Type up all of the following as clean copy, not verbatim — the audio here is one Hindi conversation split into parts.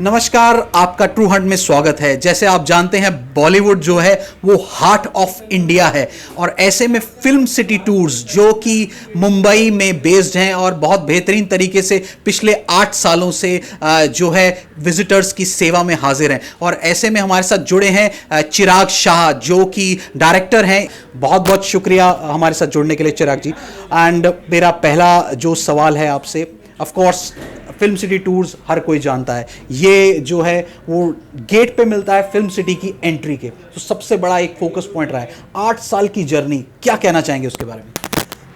नमस्कार, आपका ट्रू हंट में स्वागत है। जैसे आप जानते हैं, बॉलीवुड जो है वो हार्ट ऑफ इंडिया है और ऐसे में फिल्म सिटी टूर्स जो कि मुंबई में बेस्ड हैं और बहुत बेहतरीन तरीके से पिछले 8 सालों से जो है विजिटर्स की सेवा में हाजिर हैं। और ऐसे में हमारे साथ जुड़े हैं चिराग शाह जो कि डायरेक्टर हैं। बहुत बहुत शुक्रिया हमारे साथ जुड़ने के लिए चिराग जी। एंड मेरा पहला जो सवाल है आपसे, of course film city tours हर कोई जानता है, ये जो है वो गेट पे मिलता है फिल्म सिटी की एंट्री के, तो सबसे बड़ा एक फोकस पॉइंट रहा है। 8 साल की जर्नी, क्या कहना चाहेंगे उसके बारे में?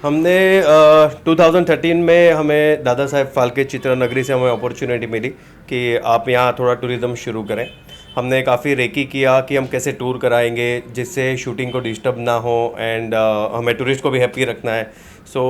हमने 2013 में हमें दादा साहेब फाल्के चित्रनगरी से हमें अपॉर्चुनिटी मिली कि आप यहाँ थोड़ा टूरिज़्म शुरू करें। हमने काफ़ी रेकी किया कि हम कैसे टूर कराएंगे जिससे शूटिंग को डिस्टर्ब ना हो एंड हमें टूरिस्ट को भी हैप्पी रखना है। सो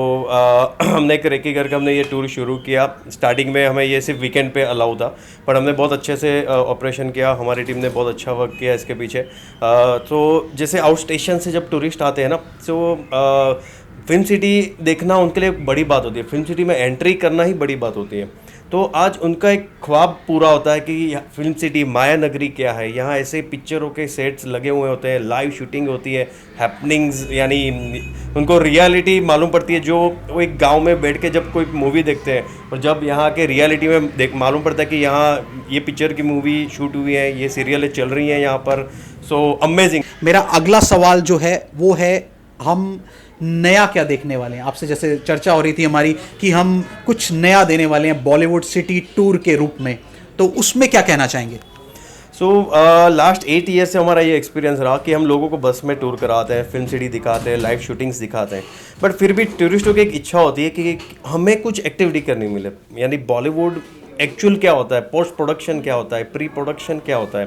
हमने एक रेकी करके हमने ये टूर शुरू किया। स्टार्टिंग में हमें ये सिर्फ वीकेंड पे अलाउ था, पर हमने बहुत अच्छे से ऑपरेशन किया। हमारी टीम ने बहुत अच्छा वर्क किया इसके पीछे। तो जैसे आउट स्टेशन से जब टूरिस्ट आते हैं ना, तो फिल्म सिटी देखना उनके लिए बड़ी बात होती है, फिल्म सिटी में एंट्री करना ही बड़ी बात होती है। तो आज उनका एक ख्वाब पूरा होता है कि फिल्म सिटी माया नगरी क्या है। यहाँ ऐसे पिक्चरों के सेट्स लगे हुए होते हैं, लाइव शूटिंग होती है, हैपनिंग्स, यानी उनको रियलिटी मालूम पड़ती है। जो वो एक गांव में बैठ के जब कोई मूवी देखते हैं और जब यहाँ के रियलिटी में मालूम पड़ता है कि यहाँ ये पिक्चर की मूवी शूट हुई है, ये सीरियलें चल रही हैं यहाँ पर। So amazing. मेरा अगला सवाल जो है वो है, हम नया क्या देखने वाले हैं? आपसे जैसे चर्चा हो रही थी हमारी कि हम कुछ नया देने वाले हैं बॉलीवुड सिटी टूर के रूप में, तो उसमें क्या कहना चाहेंगे? सो लास्ट 8 ईयर से हमारा ये एक्सपीरियंस रहा कि हम लोगों को बस में टूर कराते हैं, फिल्म सिटी दिखाते हैं, लाइव शूटिंग्स दिखाते हैं, बट फिर भी टूरिस्टों की एक इच्छा होती है कि हमें कुछ एक्टिविटी करनी मिले। यानी बॉलीवुड एक्चुअल क्या होता है, पोस्ट प्रोडक्शन क्या होता है, प्री प्रोडक्शन क्या होता है।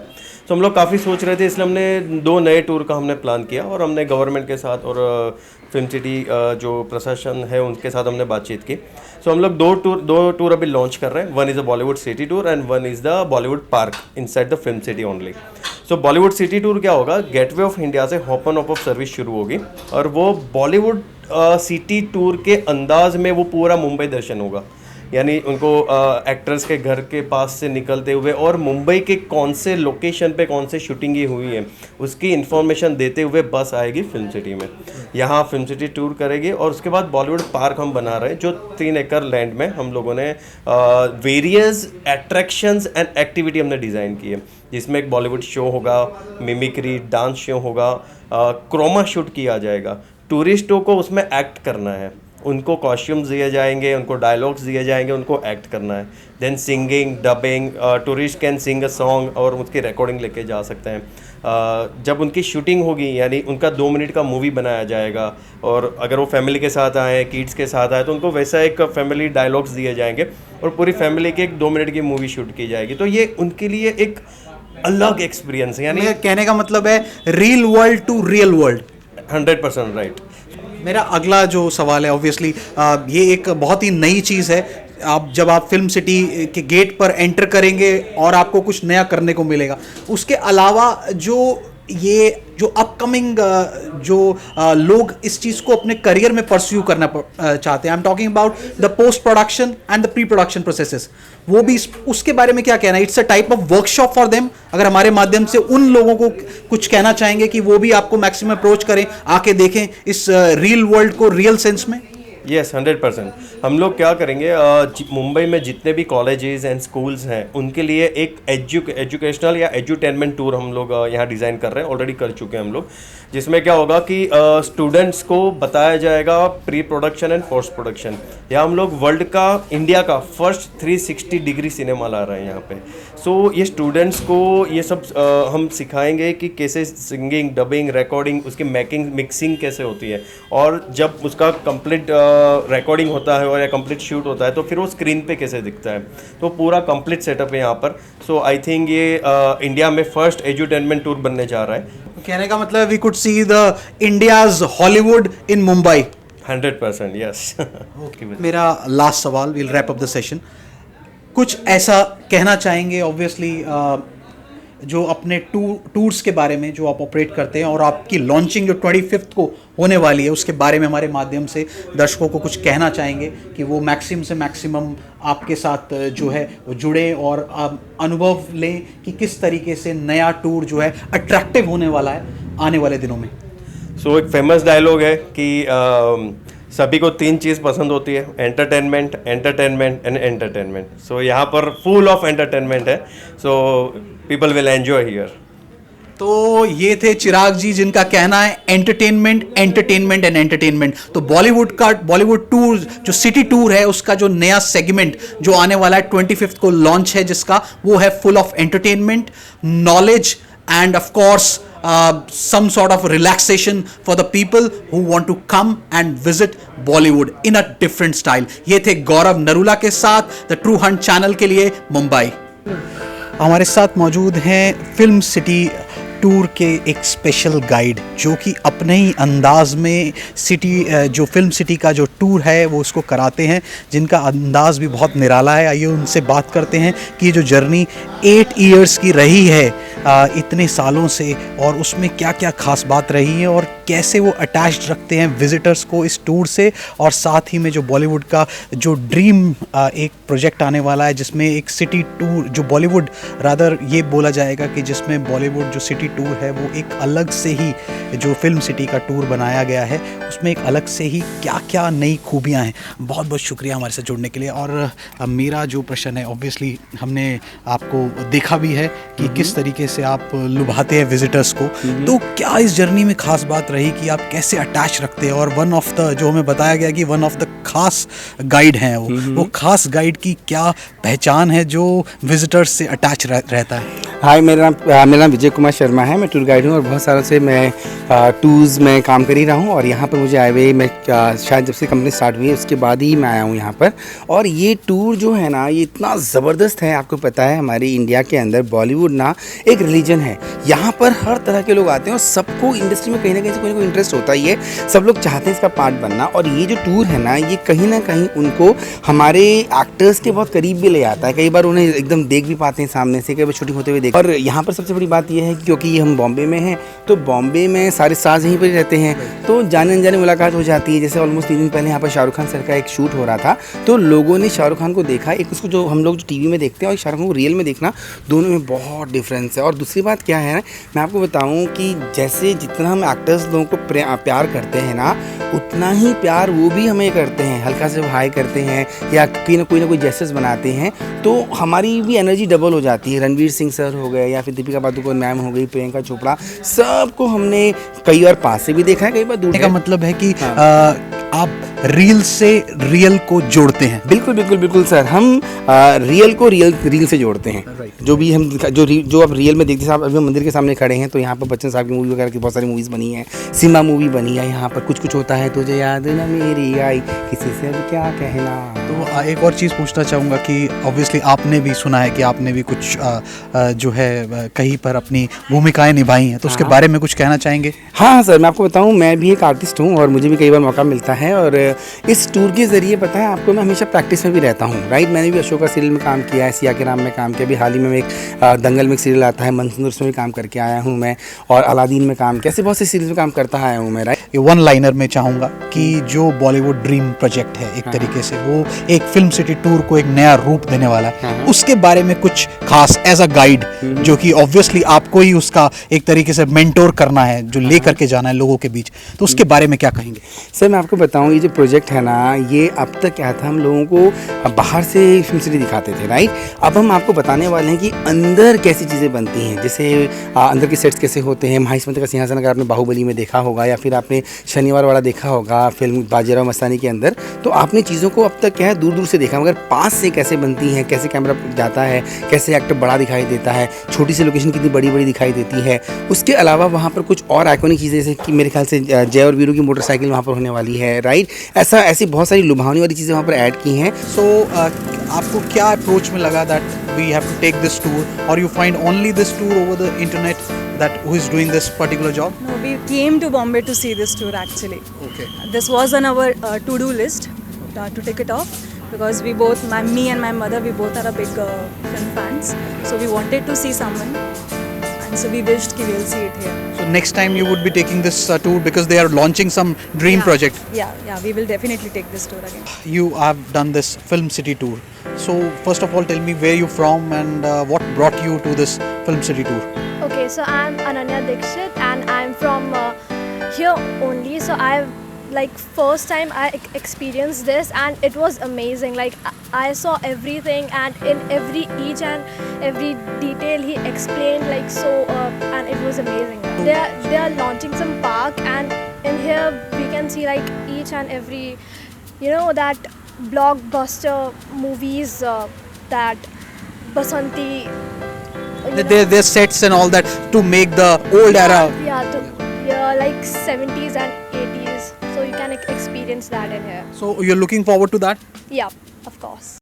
तो हम लोग काफ़ी सोच रहे थे, इसलिए हमने 2 नए टूर का हमने प्लान किया और हमने गवर्नमेंट के साथ और फिल्म सिटी जो प्रशासन है उनके साथ हमने बातचीत की। सो हम लोग दो टूर अभी लॉन्च कर रहे हैं। One is the Bollywood city tour and one is the Bollywood park inside the film city only. So Bollywood city tour क्या होगा, गेटवे ऑफ इंडिया से हॉप ऑन ऑफ सर्विस शुरू होगी और वो बॉलीवुड सिटी टूर के अंदाज में वो पूरा मुंबई दर्शन होगा। यानी उनको एक्टर्स के घर के पास से निकलते हुए और मुंबई के कौन से लोकेशन पे कौन से शूटिंग हुई है उसकी इन्फॉर्मेशन देते हुए बस आएगी फिल्म सिटी में। यहाँ फिल्म सिटी टूर करेगी और उसके बाद बॉलीवुड पार्क हम बना रहे हैं जो 3 एकड़ लैंड में हम लोगों ने वेरियस अट्रैक्शंस एंड एक्टिविटी हमने डिज़ाइन की है, जिसमें एक बॉलीवुड शो होगा, मिमिक्री डांस शो होगा, क्रोमा शूट किया जाएगा। टूरिस्टों को उसमें एक्ट करना है, उनको कॉस्ट्यूम्स दिए जाएंगे, उनको डायलॉग्स दिए जाएंगे, उनको एक्ट करना है। Then singing, dubbing, tourist can sing a song और उसकी रिकॉर्डिंग लेके जा सकते हैं। जब उनकी शूटिंग होगी यानी उनका 2 मिनट का मूवी बनाया जाएगा और अगर वो फैमिली के साथ आए, किड्स के साथ आए, तो उनको वैसा एक फैमिली डायलॉग्स दिए जाएंगे और पूरी फैमिली की एक 2 मिनट की मूवी शूट की जाएगी। तो ये उनके लिए एक अलग एक्सपीरियंस है। यानी कहने का मतलब है real world to real world. 100% right. मेरा अगला जो सवाल है, ऑब्वियसली ये एक बहुत ही नई चीज़ है। जब आप फिल्म सिटी के गेट पर एंटर करेंगे और आपको कुछ नया करने को मिलेगा, उसके अलावा जो अपकमिंग लोग इस चीज़ को अपने करियर में परस्यू करना चाहते हैं, I am talking about the post production and the pre production processes, वो भी उसके बारे में क्या कहना है? It's a type of workshop for them. अगर हमारे माध्यम से उन लोगों को कुछ कहना चाहेंगे कि वो भी आपको मैक्सिमम अप्रोच करें, आके देखें इस रियल वर्ल्ड को रियल सेंस में। यस 100%। हम लोग क्या करेंगे, मुंबई में जितने भी कॉलेजेस एंड स्कूल्स हैं उनके लिए एक एजुकेशनल या एजुटेनमेंट टूर हम लोग यहाँ डिज़ाइन कर रहे हैं, ऑलरेडी कर चुके हैं हम लोग। जिसमें क्या होगा कि स्टूडेंट्स को बताया जाएगा pre production and post production. यहाँ हम लोग वर्ल्ड का, इंडिया का फर्स्ट 360 डिग्री सिनेमा ला रहे हैं यहाँ पे। सो ये स्टूडेंट्स को ये सब हम सिखाएंगे कि कैसे सिंगिंग, डबिंग, रिकॉर्डिंग, उसकी मेकिंग, मिक्सिंग कैसे होती है, और जब उसका कंप्लीट रिकॉर्डिंग होता है और या कंप्लीट शूट होता है तो फिर वो स्क्रीन पे कैसे दिखता है। तो पूरा कंप्लीट सेटअप है यहाँ पर। सो आई थिंक ये इंडिया में फर्स्ट एजुटेनमेंट टूर बनने जा रहा है। कहने का मतलब we could see the India's Hollywood in Mumbai. 100% yes. मेरा लास्ट सवाल, will wrap up the session. कुछ ऐसा कहना चाहेंगे ऑब्वियसली जो अपने टूर्स के बारे में जो आप ऑपरेट करते हैं, और आपकी लॉन्चिंग जो 25 को होने वाली है उसके बारे में हमारे माध्यम से दर्शकों को कुछ कहना चाहेंगे कि वो मैक्सिमम से मैक्सिमम आपके साथ जो है वो जुड़े और अनुभव लें कि किस तरीके से नया टूर जो है अट्रैक्टिव होने वाला है आने वाले दिनों में। सो एक फेमस डायलॉग है कि सभी को 3 चीज़ पसंद होती है, एंटरटेनमेंट, एंटरटेनमेंट एंड एंटरटेनमेंट। सो यहाँ पर फुल ऑफ एंटरटेनमेंट है, so people will enjoy here. तो ये थे चिराग जी जिनका कहना है एंटरटेनमेंट, एंटरटेनमेंट एंड एंटरटेनमेंट। तो बॉलीवुड टूर जो सिटी टूर है उसका जो नया सेगमेंट जो आने वाला है 25 को लॉन्च है, जिसका वो है full of entertainment, knowledge end of course some sort of relaxation for the people who want to come and visit Bollywood in a different style। ये थे गौरव नरूला के साथ द ट्रू हंट चैनल के लिए मुंबई। हमारे साथ मौजूद हैं फिल्म सिटी टूर के एक स्पेशल गाइड जो कि अपने ही अंदाज में जो फिल्म सिटी का जो टूर है वो उसको कराते हैं, जिनका अंदाज भी बहुत निराला है। आइए उनसे बात करते हैं कि ये जो जर्नी 8 इयर्स की रही है इतने सालों से, और उसमें क्या क्या खास बात रही है और कैसे वो अटैच्ड रखते हैं विजिटर्स को इस टूर से। और साथ ही में जो बॉलीवुड का जो ड्रीम एक प्रोजेक्ट आने वाला है जिसमें एक सिटी टूर, जो बॉलीवुड रादर ये बोला जाएगा कि जिसमें बॉलीवुड जो सिटी टूर है वो एक अलग से ही जो फिल्म सिटी का टूर बनाया गया है, उसमें एक अलग से ही क्या क्या नई खूबियाँ हैं। बहुत बहुत शुक्रिया हमारे साथ जुड़ने के लिए। और मेरा जो प्रश्न है, ऑब्वियसली हमने आपको देखा भी है कि किस तरीके से आप लुभाते हैं विजिटर्स को, तो क्या इस जर्नी में खास बात रही कि आप कैसे अटैच रखते हैं? और वन ऑफ द जो हमें बताया गया कि वन ऑफ द खास गाइड हैं वो खास गाइड की क्या पहचान है जो विजिटर्स से अटैच रहता है? हाय, मेरा नाम विजय कुमार शर्मा है। मैं टूर गाइड हूँ और बहुत सालों से मैं टूर्स में काम कर ही रहा हूँ। और यहाँ पर मुझे आए हुए मैं शायद जब से कंपनी स्टार्ट हुई है उसके बाद ही मैं आया हूँ यहाँ पर। और ये टूर जो है ना, ये इतना ज़बरदस्त है। आपको पता है हमारे इंडिया के अंदर बॉलीवुड ना एक रिलीजन है। यहाँ पर हर तरह के लोग आते हैं और सबको इंडस्ट्री में कहीं ना कहीं से कोई ना कोई इंटरेस्ट होता ही है। सब लोग चाहते हैं इसका पार्ट बनना। और ये जो टूर है ना, ये कहीं ना कहीं उनको हमारे एक्टर्स के बहुत करीब भी ले आता है। कई बार उन्हें एकदम देख भी पाते हैं सामने से, कई बार शूटिंग होते हुए। और यहाँ पर सबसे बड़ी बात यह है कि क्योंकि हम बॉम्बे में हैं तो बॉम्बे में सारे स्टार्स यहीं पर ही रहते हैं, तो जाने अनजाने मुलाकात हो जाती है। जैसे ऑलमोस्ट 3 दिन पहले यहाँ पर शाहरुख खान सर का एक शूट हो रहा था, तो लोगों ने शाहरुख खान को देखा। एक उसको जो हम लोग जो टीवी में देखते हैं और शाहरुख खान को रियल में देखना, दोनों में बहुत डिफरेंस है। और दूसरी बात क्या है, मैं आपको बताऊँ कि जैसे जितना हम एक्टर्स लोगों को प्यार करते हैं ना, उतना ही प्यार वो भी हमें करते हैं। हल्का से हाई करते हैं या कोई ना कोई जेस्चर्स बनाते हैं, तो हमारी भी एनर्जी डबल हो जाती है। रणवीर सिंह सर हो गए या फिर दीपिका पादुकोण मैम हो गई, प्रियंका चोपड़ा, सबको हमने कई बार पास से भी देखा है, कई बार दूर। का मतलब है कि आप रील से रियल को जोड़ते हैं। बिल्कुल बिल्कुल बिल्कुल सर, हम रियल को रील से जोड़ते हैं। जो भी हम जो आप रियल में देखते हैं, अभी हम मंदिर के सामने खड़े हैं तो यहाँ पर बच्चन साहब की मूवी वगैरह की बहुत सारी मूवीज़ बनी है, सिम्बा मूवी बनी है। यहाँ पर कुछ होता है तुझे याद ना मेरी आई, किसी से अब क्या कहना। तो एक और चीज़ पूछना चाहूँगा कि ऑब्वियसली आपने भी सुना है कि आपने भी कुछ जो है कहीं पर अपनी भूमिकाएं निभाई हैं, तो उसके बारे में कुछ कहना चाहेंगे? हाँ सर, मैं आपको बताऊँ, मैं भी एक आर्टिस्ट हूँ और मुझे भी कई बार मौका मिलता है। और इस टूर के ज़रिए पता है आपको, मैं हमेशा प्रैक्टिस में भी रहता हूँ। राइट, मैंने भी अशोका सीरियल में काम किया है, सिया के नाम में काम किया। अभी हाल ही में एक दंगल में एक सीरियल आता है मनसुंदर, उसमें भी काम करके आया हूँ मैं। और अलादीन में काम किया, ऐसे बहुत से सीरियल में काम करता आया हूँ मैं। राइट, वन लाइनर में चाहूँगा कि जो बॉलीवुड ड्रीम प्रोजेक्ट है एक तरीके से, वो एक फिल्म सिटी टूर को एक नया रूप देने वाला है, उसके बारे में कुछ खास एज अ गाइड, जो कि ऑब्वियसली आपको ही उसका एक तरीके से मेंटोर करना है, जो ले करके जाना है लोगों के बीच, तो उसके बारे में क्या कहेंगे? सर मैं आपको बताऊँ, ये जो प्रोजेक्ट है ना, ये अब तक क्या था, हम लोगों को बाहर से फिल्म सिटी दिखाते थे, राइट। अब हम आपको बताने वाले हैं कि अंदर कैसी चीज़ें बनती हैं, जैसे अंदर के सेट्स कैसे होते हैं। महाइस्मत का सिंहासन अगर आपने बाहुबली में देखा होगा या फिर आपने शनिवार वाला देखा होगा फिल्म बाजीराव मस्तानी के अंदर, तो आपने चीज़ों को अब तक क्या है दूर दूर से देखा, मगर पास से कैसे बनती हैं, कैसे कैमरा जाता है, कैसे एक्टर बड़ा दिखाई देता है, छोटी सी लोकेशन कितनी बड़ी बड़ी दिखाई देती है। उसके अलावा वहाँ पर कुछ और आइकॉनिक चीज़ें, जैसे कि मेरे ख्याल से जय और वीरू की मोटरसाइकिल वहाँ पर होने वाली है, राइट। ऐसी बहुत सारी लुभावनी वाली चीज़ें वहाँ पर ऐड की हैं। So, आपको क्या अप्रोच में लगा that we have to take this tour, or you find only this tour over the internet that who is doing this particular job? No, we came to Bombay to see this tour actually. Okay. This was on our to-do list to take it off because we both, me and my mother, we both are a big film fans. So we wanted to see someone, and so we wished that we'll see it here. So next time you would be taking this tour because they are launching some dream project. Yeah, we will definitely take this tour again. You have done this Film City tour. So first of all, tell me where you're from and what brought you to this Film City tour. Okay, so I'm Ananya Dikshit and I'm from here only. So I've first time I experienced this and it was amazing. Like I saw everything and in each and every detail he explained and it was amazing. They are launching some park and in here we can see like each and every that blockbuster movies that Basanti. Their sets and all that to make the old era. Yeah, like 70s and 80s. So you can experience that in here. So you're looking forward to that? Yeah, of course.